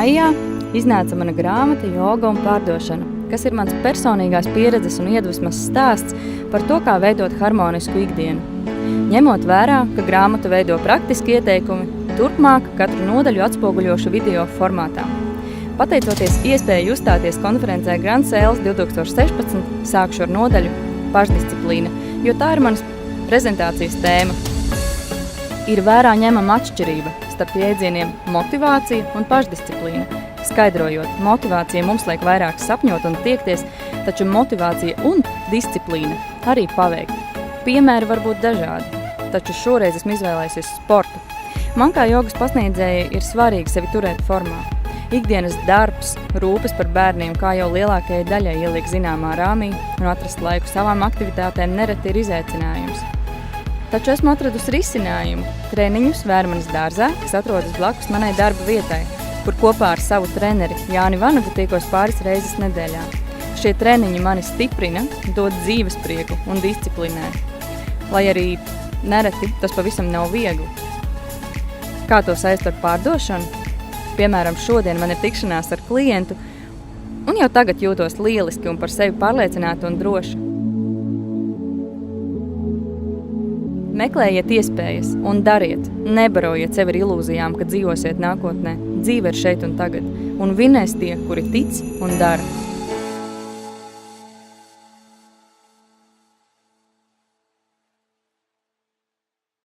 maijā iznāca mana grāmata Joga un pārdošana, kas ir mans personīgās pieredzes un iedvesmas stāsts par to, kā veidot harmonisku ikdienu. Ņemot vērā, ka grāmatu veido praktiski ieteikumi, turpmāk katru nodaļu atspoguļošu video formātā. Pateicoties iespēju uzstāties konferencē Grand Sales 2016, sākšu ar nodaļu pašdisciplīna, jo tā ir manas prezentācijas tēma. Ir vērā ņemama atšķirība starp jēdzieniem motivācija un pašdisciplīna. Skaidrojot, motivācija mums liek vairāk sapņot un tiekties, taču motivācija un disciplīna arī paveikt. Piemēri var būt dažādi, taču šoreiz esmu izvēlējusies sportu. Man kā jogas pasniedzēja ir svarīgi sevi turēt formā. Ikdienas darbs, rūpes par bērniem, kā jau lielākajai daļai ieliek zināmā rāmī un atrast laiku savām aktivitātēm nereti ir izaicinājums. Taču esmu atradusi risinājumu – treniņus Vērmanas dārzā, kas atrodas blakus manai darba vietai, kur kopā ar savu treneri Jāni Vanagu tiekos pāris reizes nedēļā. Šie treniņi mani stiprina, dod dzīves prieku un disciplinē, lai arī nereti tas pavisam nav viegli. Kā to saist ar pārdošanu? Piemēram, šodien man ir tikšanās ar klientu, un jau tagad jūtos lieliski un par sevi pārliecināta un droša. Meklējiet iespējas un dariet, nebarojiet sevi ar ilūzijām, ka dzīvosiet nākotnē. Dzīve ir šeit un tagad, un vinēs tie, kuri tic un dara.